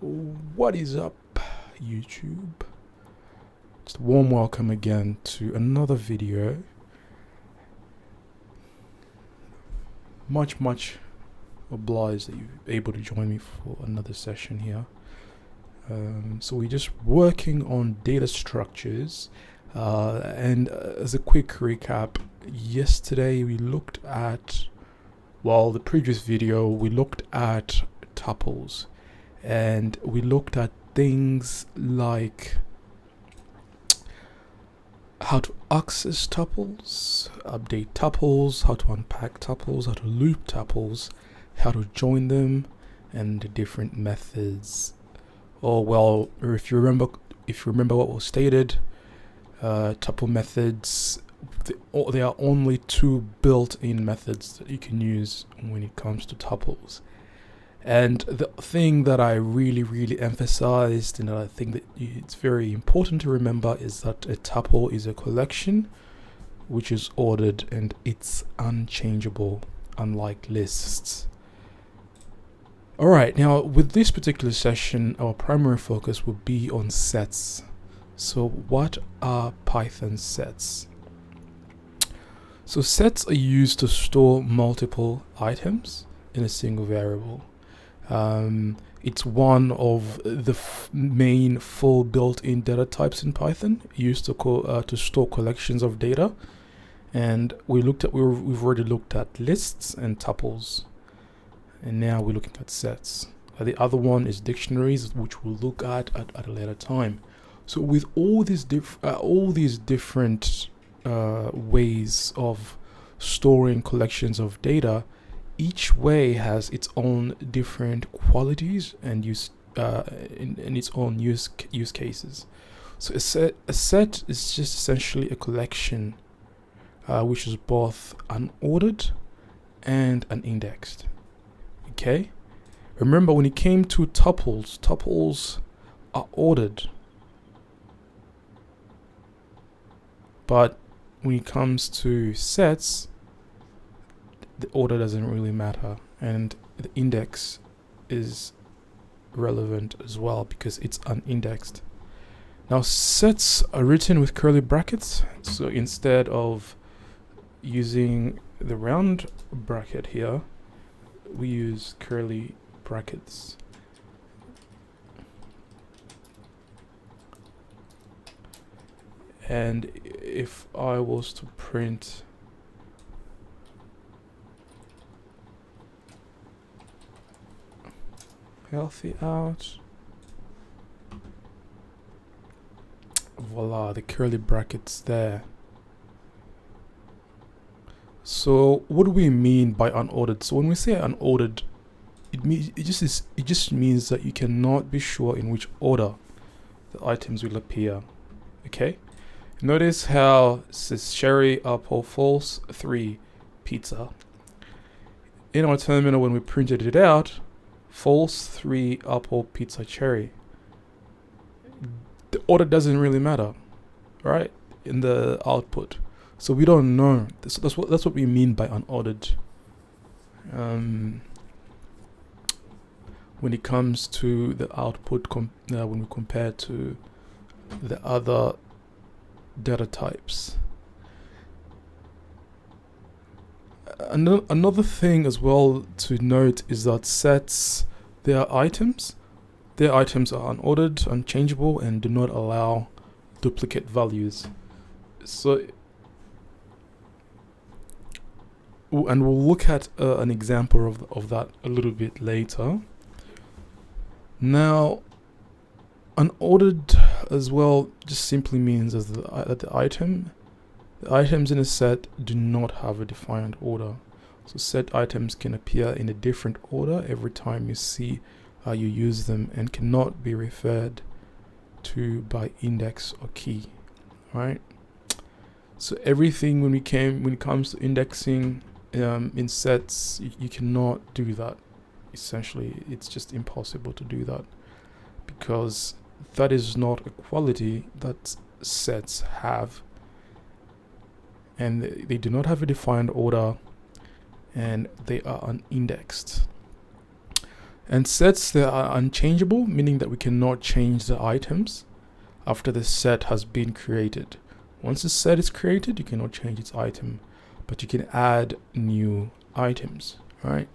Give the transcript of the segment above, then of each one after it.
What is up, YouTube? Just a warm welcome again to another video. Much obliged that you're able to join me for another session here. So we're just working on data structures, and as a quick recap, yesterday we looked at, well, the previous video we looked at tuples, and we looked at things like how to access tuples, update tuples, how to unpack tuples, how to loop tuples, how to join them, and the different methods. Oh well, if you remember what was stated, tuple methods, there are only two built-in methods that you can use when it comes to tuples. And the thing that I really emphasized, and I think that it's very important to remember, is that a tuple is a collection which is ordered and it's unchangeable, unlike lists. Alright, now with this particular session, our primary focus will be on sets. So what are Python sets? So sets are used to store multiple items in a single variable. It's one of the main full built-in data types in Python, used to store collections of data. And we've already looked at lists and tuples, and now we're looking at sets. The other one is dictionaries, which we'll look at a later time. So with all these different ways of storing collections of data, each way has its own different qualities and use in its own use cases. So a set is just essentially a collection which is both unordered and unindexed. Okay, remember when it came to tuples are ordered, but when it comes to sets, the order doesn't really matter, and the index is relevant as well because it's unindexed. Now sets are written with curly brackets, so instead of using the round bracket here, we use curly brackets. And if I was to print healthy out, voila, the curly brackets there. So what do we mean by unordered? So when we say unordered, it just means that you cannot be sure in which order the items will appear. Okay, notice how it says cherry, apple, false, 3, pizza. In our terminal, when we printed it out, false, 3, apple, pizza, cherry. The order doesn't really matter, right? In the output, so we don't know. That's what we mean by unordered. When it comes to the output, when we compare to the other data types. Another thing as well to note is that sets, their items are unordered, unchangeable, and do not allow duplicate values. So, and we'll look at an example of that a little bit later. Now, unordered as well just simply means that the items in a set do not have a defined order. So set items can appear in a different order every time you see you use them, and cannot be referred to by index or key. Right? So everything when it comes to indexing in sets, you cannot do that. Essentially, it's just impossible to do that, because that is not a quality that sets have, and they do not have a defined order, and they are unindexed. And sets that are unchangeable, meaning that we cannot change the items after the set has been created. Once the set is created, you cannot change its item, but you can add new items, right?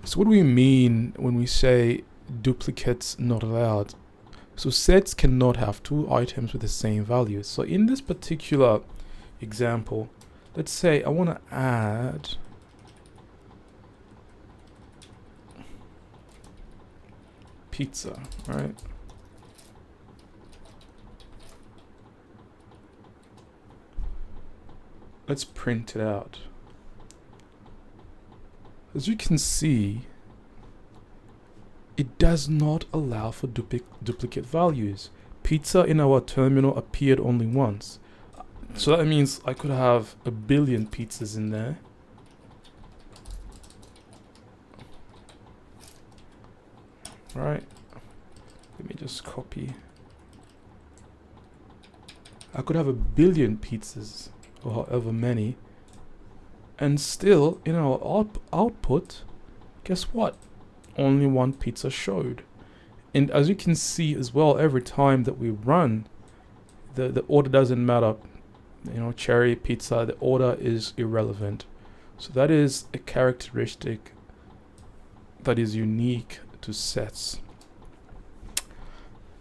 So what do we mean when we say duplicates not allowed? So sets cannot have two items with the same value. So in this particular example, let's say I want to add pizza, right? Let's print it out. As you can see, it does not allow for duplicate values. Pizza in our terminal appeared only once. So that means I could have a billion pizzas in there. Right. Let me just copy. I could have a billion pizzas, or however many, and still in our output, guess what? Only one pizza showed. And as you can see as well, every time that we run, the order doesn't matter. You know, cherry, pizza, the order is irrelevant. So that is a characteristic that is unique to sets.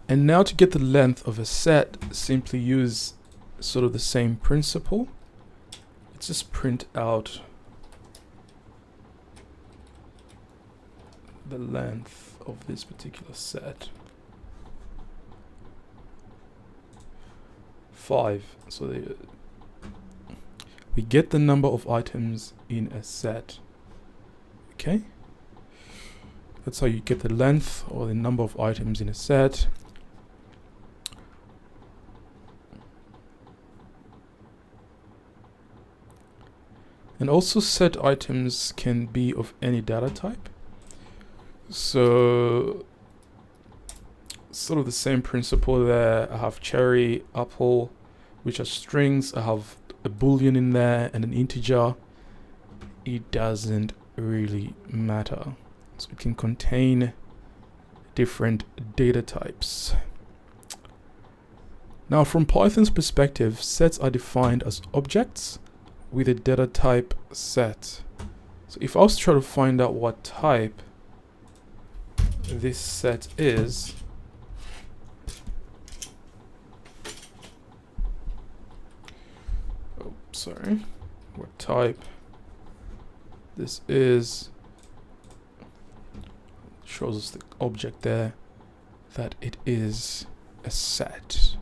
And now to get the length of a set, simply use sort of the same principle. Let's just print out the length of this particular set. 5. So we get the number of items in a set. Okay? That's how you get the length or the number of items in a set. And also set items can be of any data type. So sort of the same principle there. I have cherry, apple, which are strings. I have a boolean in there and an integer. It doesn't really matter. So it can contain different data types. Now from Python's perspective, sets are defined as objects with a data type set. So if I was to try to find out what type this set is, what type this is, shows us the object there, that it is a set.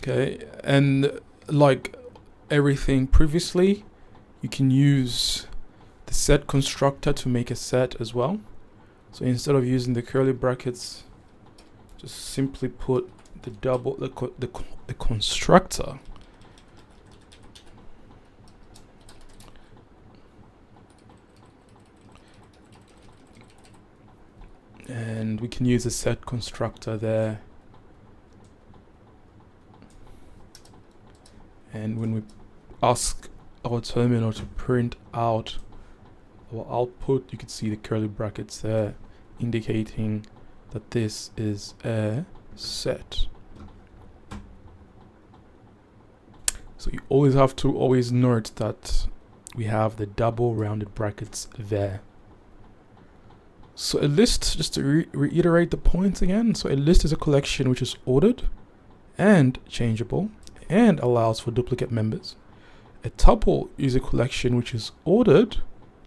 Okay, and like everything previously, you can use the set constructor to make a set as well. So instead of using the curly brackets, just simply put the constructor. And we can use a set constructor there. And when we ask our terminal to print out our output, you can see the curly brackets there indicating that this is a set. So you always have to note that we have the double rounded brackets there. So a list, just to reiterate the points again, so a list is a collection which is ordered and changeable and allows for duplicate members. A tuple is a collection which is ordered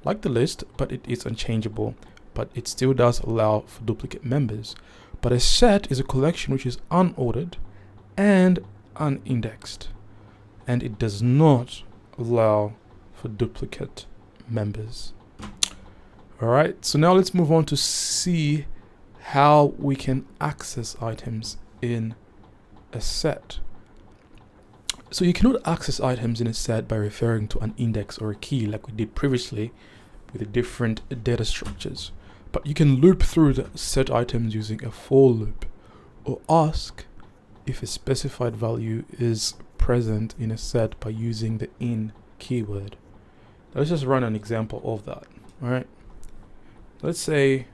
like the list, but it is unchangeable, but it still does allow for duplicate members. But a set is a collection which is unordered and unindexed, and it does not allow for duplicate members. Alright, so now let's move on to see how we can access items in a set. So you cannot access items in a set by referring to an index or a key like we did previously with the different data structures. But you can loop through the set items using a for loop, or ask if a specified value is present in a set by using the in keyword. Let's just run an example of that. All right. Let's say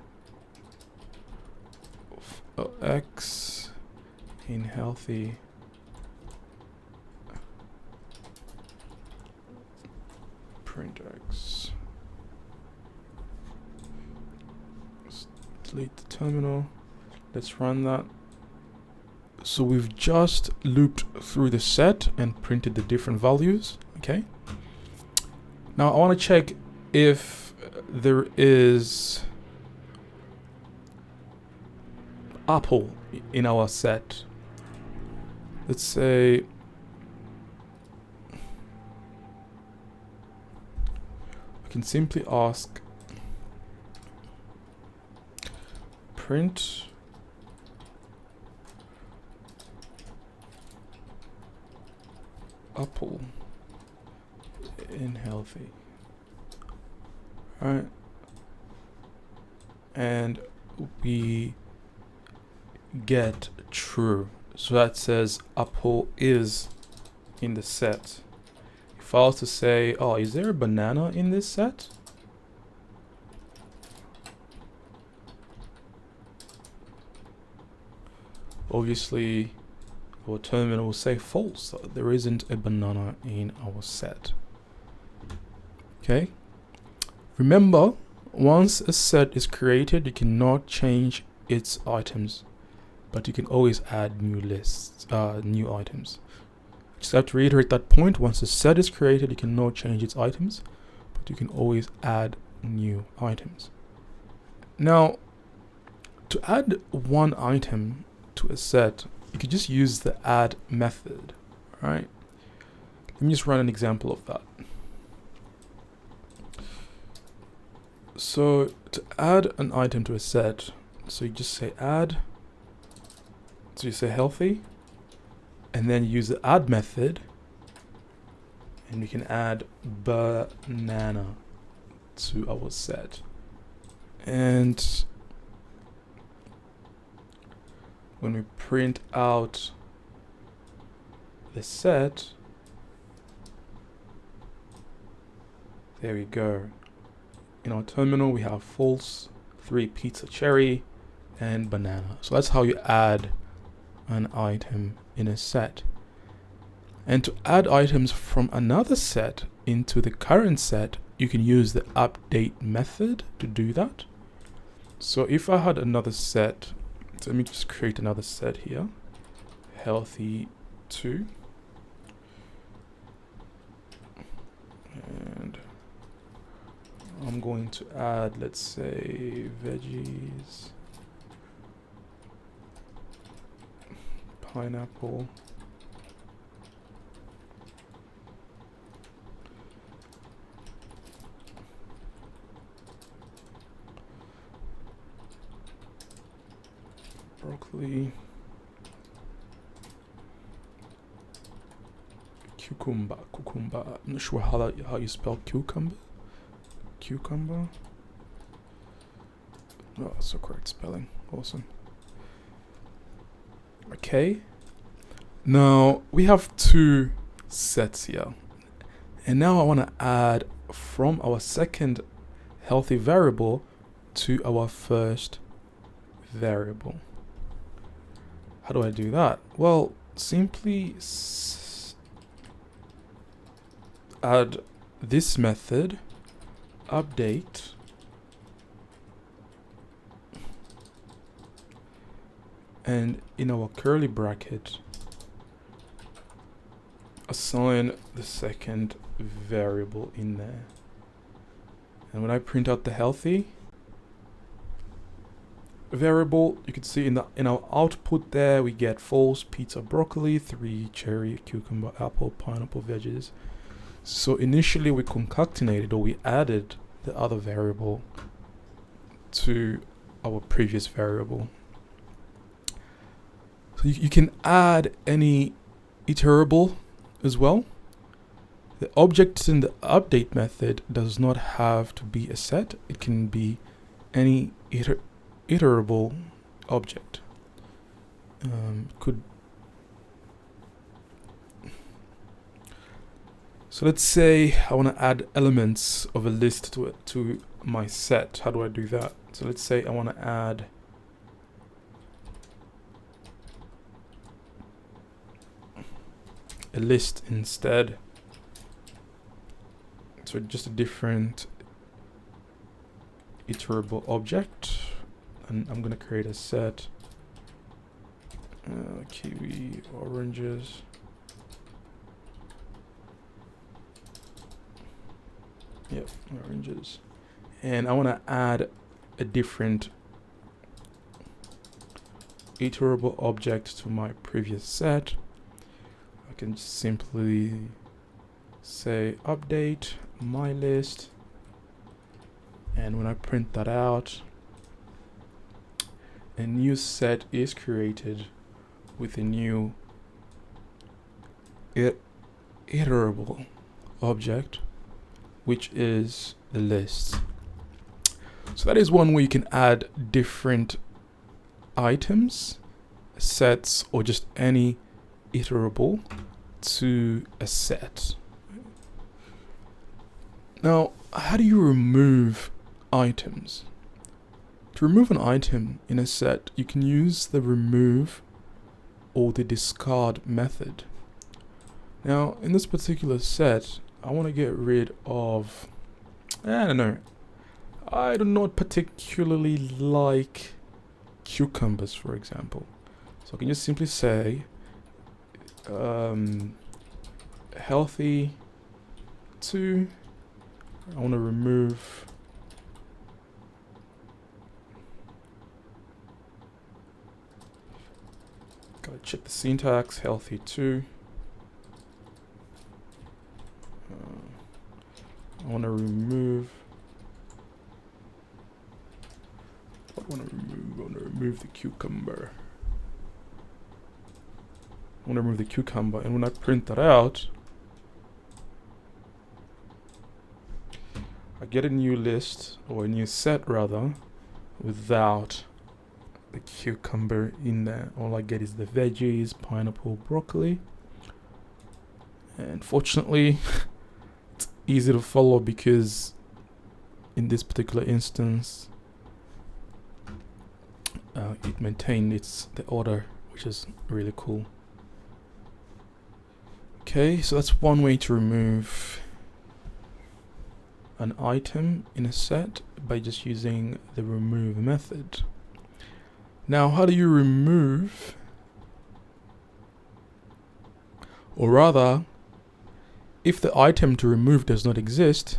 x in healthy print x. Let's delete the terminal. Let's run that. So we've just looped through the set and printed the different values. Okay. Now I want to check if there is apple in our set. Let's say we can simply ask print apple in healthy. All right. And we get true. So that says apple is in the set. If I was to say, oh, is there a banana in this set? Obviously, our terminal will say false. So there isn't a banana in our set. Okay. Remember, once a set is created, you cannot change its items, but you can always add new lists, new items. Just have to reiterate that point. Once a set is created, you cannot change its items, but you can always add new items. Now, to add one item to a set, you could just use the add method. All right. Let me just run an example of that. So to add an item to a set, so you just say add, so you say healthy, and then use the add method, and we can add banana to our set. And when we print out the set, there we go. In our terminal, we have false, 3 pizza cherry, and banana. So that's how you add an item in a set. And to add items from another set into the current set, you can use the update method to do that. So if I had another set, so let me just create another set here, healthy 2. And I'm going to add, let's say, veggies, pineapple, broccoli, cucumber. I'm not sure how you spell cucumber. Cucumber. Oh, that's the correct spelling. Awesome. Okay. Now we have 2 sets here, and now I want to add from our second healthy variable to our first variable. How do I do that? Well, simply add this method, update, and in our curly bracket, assign the second variable in there. And when I print out the healthy variable, you can see in our output there, we get false, pizza, broccoli, 3 cherry, cucumber, apple, pineapple, veggies. So initially we concatenated, or we added the other variable to our previous variable. So you can add any iterable as well. The object in the update method does not have to be a set. It can be any iterable object. So let's say I want to add elements of a list to my set. How do I do that? So let's say I want to add a list instead. So just a different iterable object, and I'm going to create a set. Kiwi, oranges. Yep, oranges. And I want to add a different iterable object to my previous set. I can simply say update my list, and when I print that out, a new set is created with a new iterable object, which is the list. So that is one way you can add different items, sets, or just any iterable to a set. Now, how do you remove items? To remove an item in a set, you can use the remove or the discard method. Now, in this particular set, I want to get rid of, I don't know, I do not particularly like cucumbers, for example. So I can just simply say healthy 2. I want to remove gotta check the syntax, healthy 2. I want to remove I want to remove the cucumber. I want to remove the cucumber, and when I print that out, I get a new list, or a new set rather, without the cucumber in there. All I get is the veggies, pineapple, broccoli. And fortunately, it's easy to follow because in this particular instance, it maintained the order, which is really cool. Okay, so that's one way to remove an item in a set, by just using the remove method. Now, how do you remove, or rather, if the item to remove does not exist,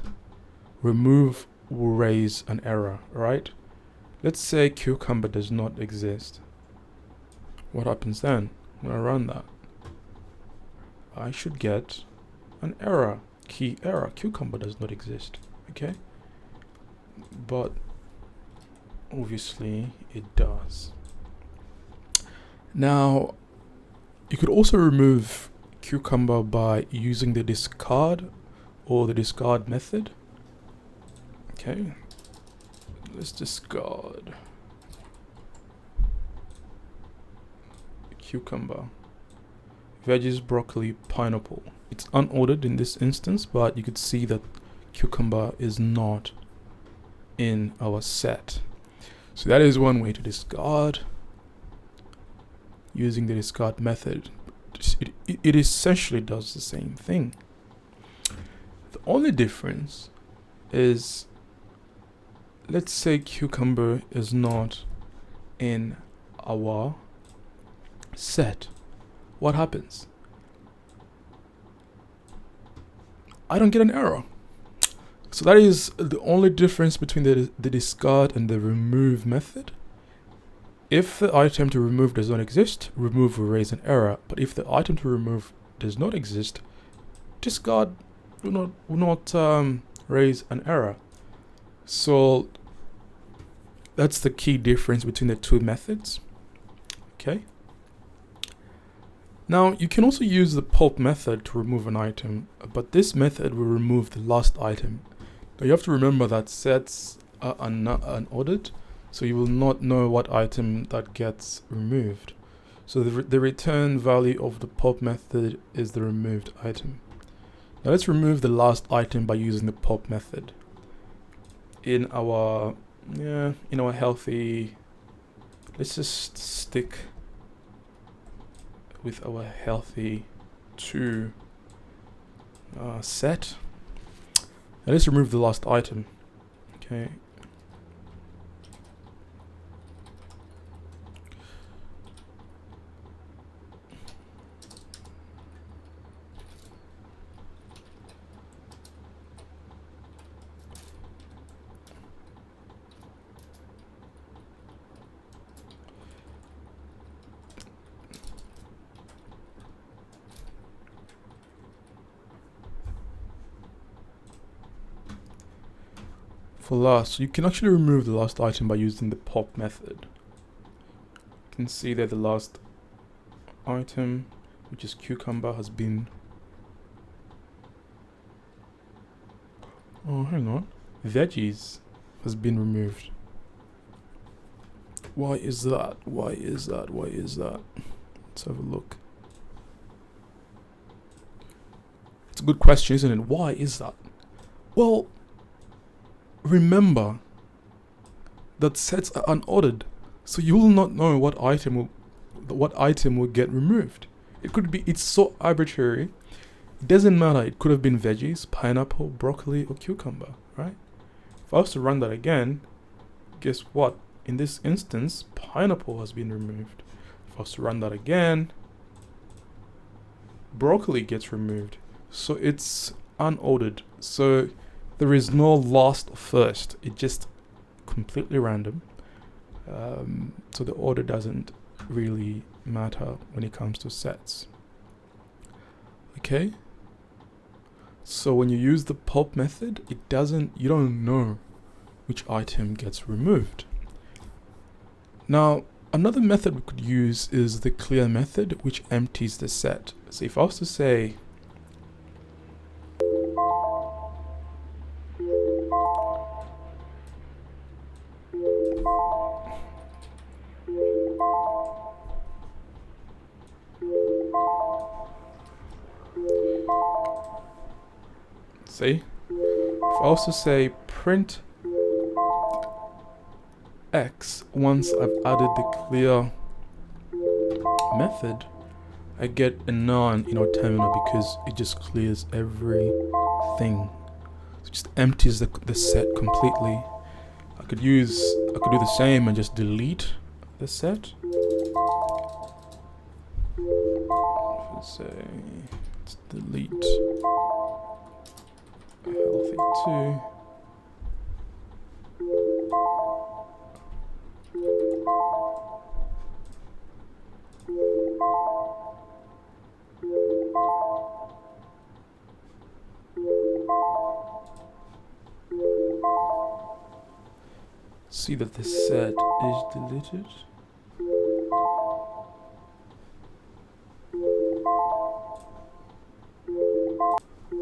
remove will raise an error, right? Let's say cucumber does not exist. What happens then when I run that? I should get an error, key error, cucumber does not exist, okay? But obviously it does. Now, you could also remove cucumber by using the discard or the discard method. Okay, let's discard cucumber, veggies, broccoli, pineapple. It's unordered in this instance, but you could see that cucumber is not in our set. So that is one way to discard, using the discard method. It essentially does the same thing. The only difference is, let's say cucumber is not in our set. What happens? I don't get an error. So that is the only difference between the discard and the remove method. If the item to remove does not exist, remove will raise an error. But if the item to remove does not exist, discard will not raise an error. So that's the key difference between the two methods. Okay. Now you can also use the pulp method to remove an item, but this method will remove the last item. Now you have to remember that sets are unordered, so you will not know what item that gets removed. So the return value of the pulp method is the removed item. Now let's remove the last item by using the pop method. In our healthy, let's just stick with our healthy 2 set. Now let's remove the last item. Okay. For last, you can actually remove the last item by using the pop method. You can see that the last item, which is cucumber, has been... Oh, hang on. Veggies has been removed. Why is that? Why is that? Why is that? Let's have a look. It's a good question, isn't it? Why is that? Well, remember that sets are unordered, so you will not know what item will get removed. It's so arbitrary. It doesn't matter. It could have been veggies, pineapple, broccoli, or cucumber, right? If I was to run that again, guess what? In this instance, pineapple has been removed. If I was to run that again, broccoli gets removed. So it's unordered. So there is no last or first. It's just completely random. So the order doesn't really matter when it comes to sets. Okay. So when you use the pop method, you don't know which item gets removed. Now, another method we could use is the clear method, which empties the set. So if I was to say if I was to say print X once I've added the clear method, I get a none in our terminal because it just clears everything. It just empties the set completely. I could do the same and just delete the set. Let's say let's delete a healthy 2. See that the set is deleted.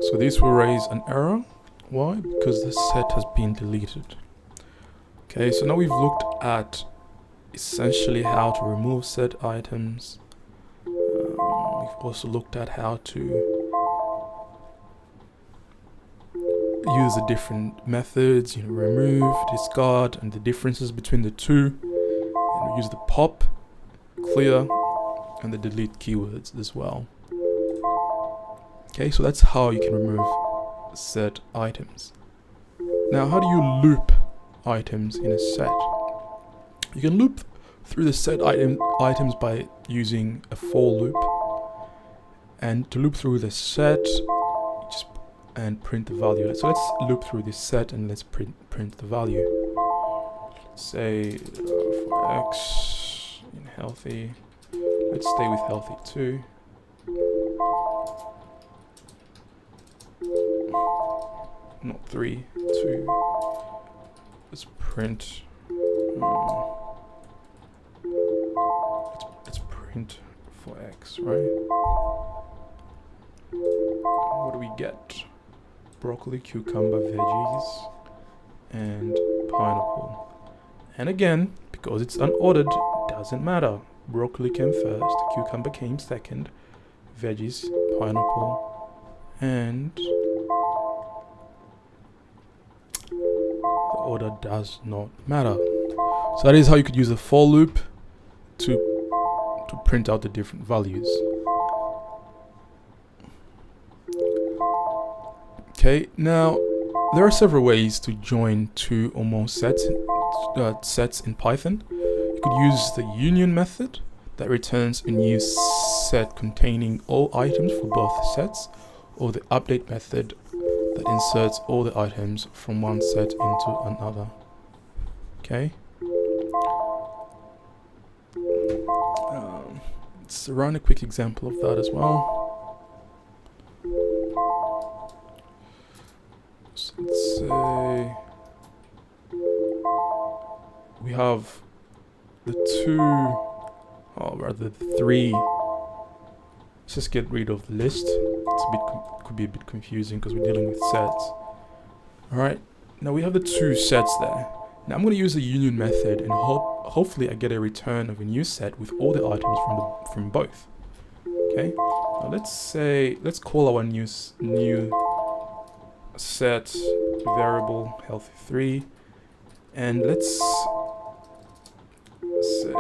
So this will raise an error. Why? Because the set has been deleted. Okay, so now we've looked at essentially how to remove set items. We've also looked at how to use the different methods, remove, discard, and the differences between the two. And we use the pop, clear, and the delete keywords as well. Okay, so that's how you can remove set items. Now, how do you loop items in a set? You can loop through the set items by using a for loop. And to loop through the set, and print the value. So let's loop through this set and let's print the value. Let's say for X in healthy, let's stay with healthy 2. Not 3, 2. Let's print. Let's print for X, right? What do we get? Broccoli, cucumber, veggies, and pineapple. And again, because it's unordered, it doesn't matter. Broccoli came first, cucumber came second, veggies, pineapple, and the order does not matter. So that is how you could use a for loop to print out the different values. Okay, now there are several ways to join two or more sets in Python. You could use the union method that returns a new set containing all items for both sets, or the update method that inserts all the items from one set into another. Okay. Let's run a quick example of that as well. So let's say we have the three. Let's just get rid of the list. It's a bit could be a bit confusing because we're dealing with sets. All right. Now we have the two sets there. Now I'm going to use the union method and hopefully I get a return of a new set with all the items from both. Okay. Now let's call our new set variable healthy3, and let's say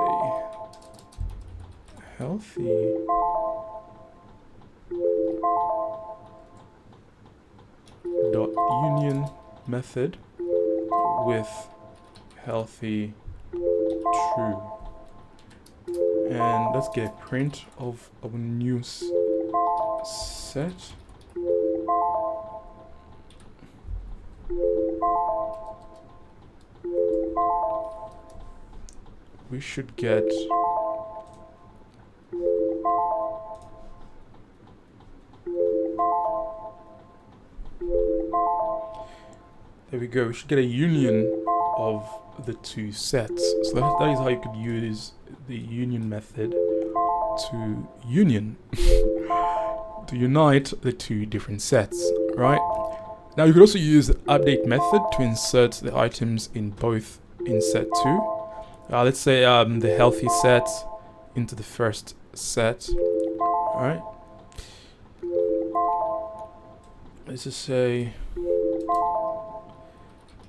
healthy dot union method with healthy true, and let's get a print of our new set. We should get there we go. We should get a union of the two sets. So that is how you could use the union method to to unite the two different sets, right? Now you could also use the update method to insert the items in set 2. Let's say the healthy set into the first set. All right. Let's just say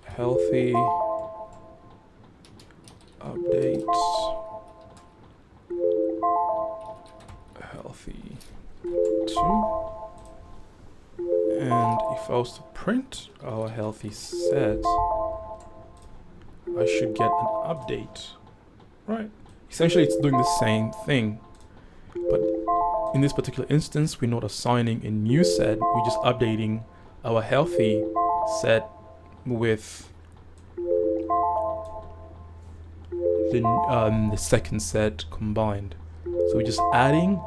healthy update healthy 2, and if I was to print our healthy set, I should get an update, right? Essentially it's doing the same thing, but in this particular instance we're not assigning a new set, we're just updating our healthy set with the second set combined. So we're just adding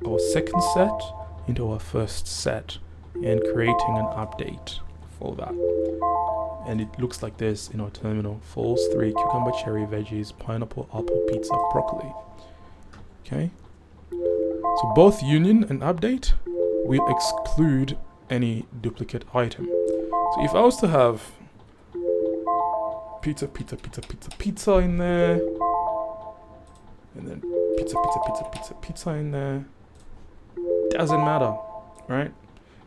our second set into our first set and creating an update for that. And it looks like this in our terminal: false 3, cucumber, cherry, veggies, pineapple, apple, pizza, broccoli. Okay. So both union and update will exclude any duplicate item. So if I was to have pizza, pizza, pizza, pizza, pizza in there, and then pizza, pizza, pizza, pizza, pizza in there, doesn't matter, right?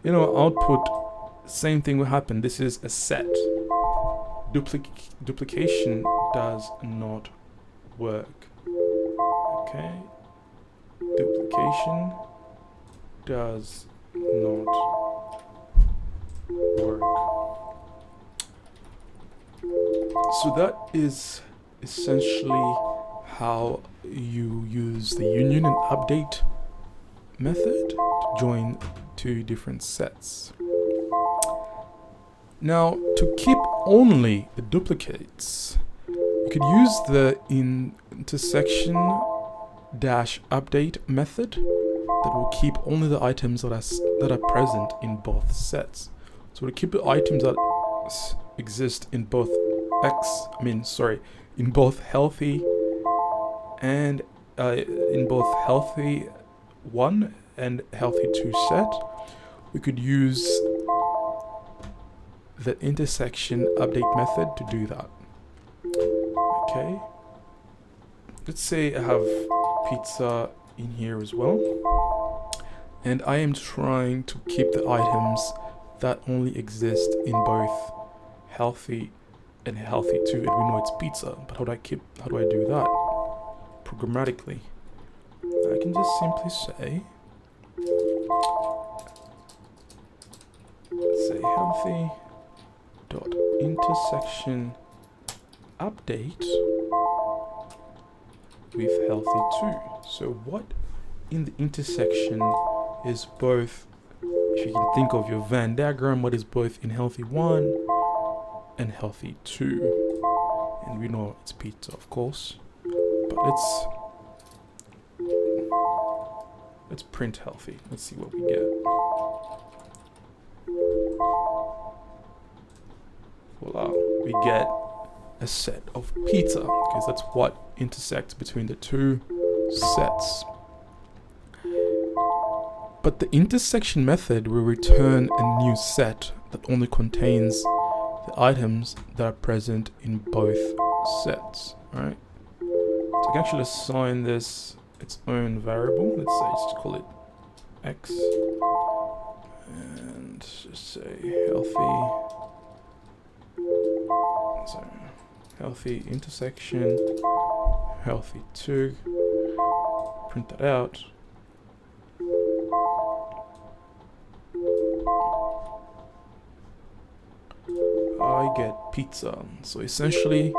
You know, output, same thing will happen. This is a set. Duplication does not work. Okay? Duplication does not work. So that is essentially how you use the union and update method to join two different sets. Now, to keep only the duplicates, you could use the intersection dash update method that will keep only the items that are present in both sets. So to keep the items that exist in both in both healthy and in both healthy 1 and healthy 2 set, we could use the intersection update method to do that. Okay. Let's say I have pizza in here as well. and I am trying to keep the items that only exist in both healthy and healthy too, and we know it's pizza. But how do I do that programmatically? I can just simply say, let's say healthy dot intersection update with healthy 2. So what in the intersection is both, if you can think of your Venn diagram, what is both in healthy 1 and healthy 2? And we know it's pizza, of course, but let's print healthy. Let's see what we get. Voila, we get a set of pizza, because that's what intersects between the two sets. But the intersection method will return a new set that only contains the items that are present in both sets, right? So I can actually assign this its own variable. Let's say, just call it x, and just say healthy intersection healthy 2. Print that out. I get pizza. So essentially,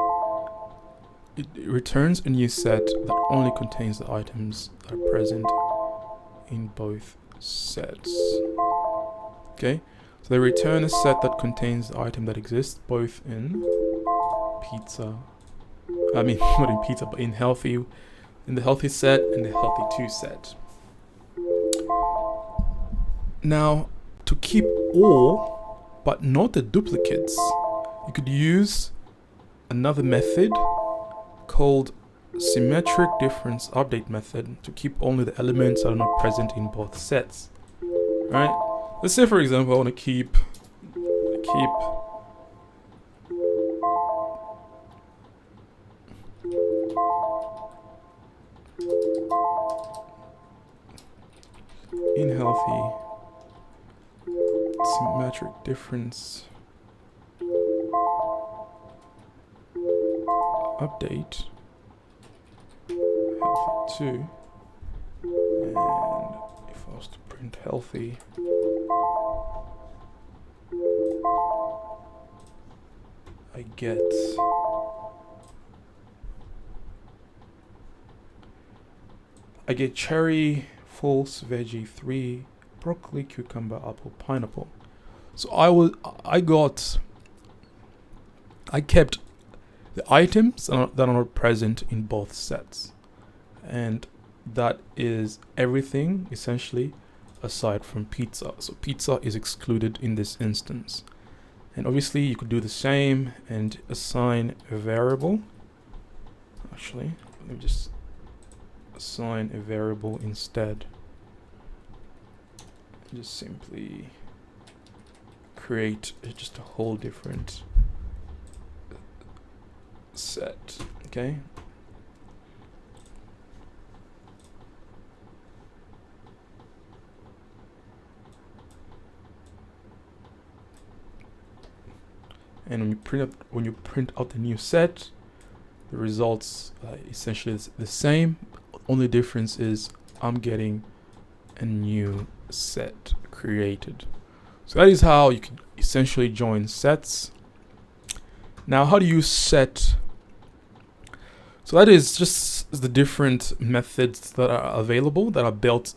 it returns a new set that only contains the items that are present in both sets. Okay, so they return a set that contains the item that exists both in pizza. I mean, not in pizza, but in the healthy set and the healthy 2 set. Now, to keep all, but not the duplicates, you could use another method called Symmetric Difference update method to keep only the elements that are not present in both sets. Right? Let's say, for example, I want to keep in healthy symmetric difference update healthy 2, and if I was to print healthy, I get cherry, false, veggie 3, broccoli, cucumber, apple, pineapple. So I kept the items that are not present in both sets, and that is everything essentially aside from pizza. So pizza is excluded in this instance. And obviously you could do the same and assign a variable. Actually, let me just assign a variable instead. Just simply create just a whole different set, okay? And when you print out the new set, the results essentially is the same. Only difference is I'm getting a new set created. So that is how you can essentially join sets. Now, how do you set? So that is just the different methods that are available, that are built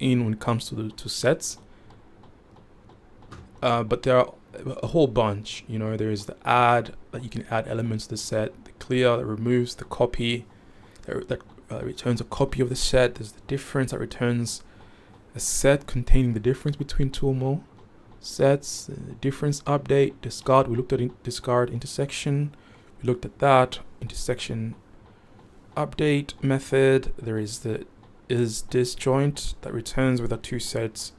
in when it comes to sets. But there are a whole bunch. You know, there is the add, that you can add elements to the set, the clear that removes, the copy that returns a copy of the set. There's the difference that returns a set containing the difference between two or more sets. The difference update, discard. We looked at discard intersection. We looked at that intersection update method. There is the is disjoint that returns whether two sets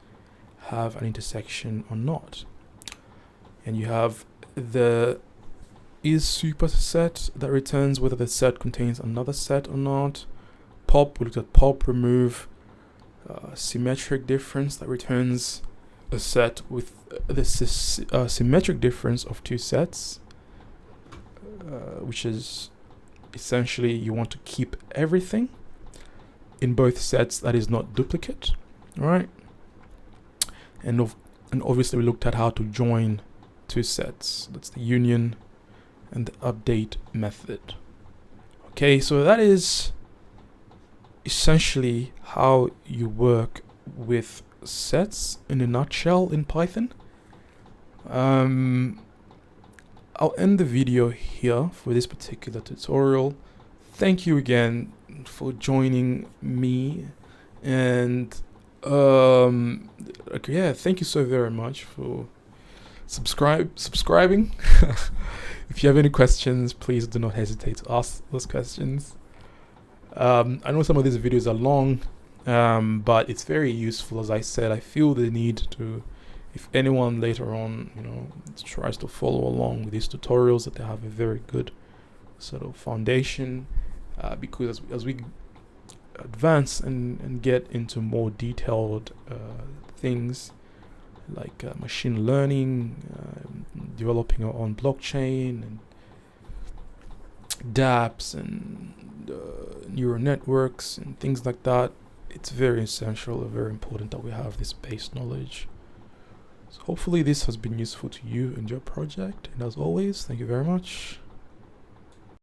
have an intersection or not. And you have the is superset that returns whether the set contains another set or not. Pop, we looked at pop, remove, symmetric difference that returns a set with the symmetric difference of two sets, which is essentially you want to keep everything in both sets that is not duplicate, right? And obviously we looked at how to join two sets. That's the union and the update method. Okay, so that is essentially how you work with sets in a nutshell in Python. I'll end the video here for this particular tutorial. Thank you again for joining me, and yeah, thank you so very much for subscribing. If you have any questions, please do not hesitate to ask those questions. I know some of these videos are long, but it's very useful. As I said, I feel the need to, if anyone later on, tries to follow along with these tutorials, that they have a very good sort of foundation, because as we advance and get into more detailed things like machine learning, developing our own blockchain and dApps and neural networks and things like that, it's very essential and very important that we have this base knowledge. So hopefully this has been useful to you and your project, and as always, thank you very much.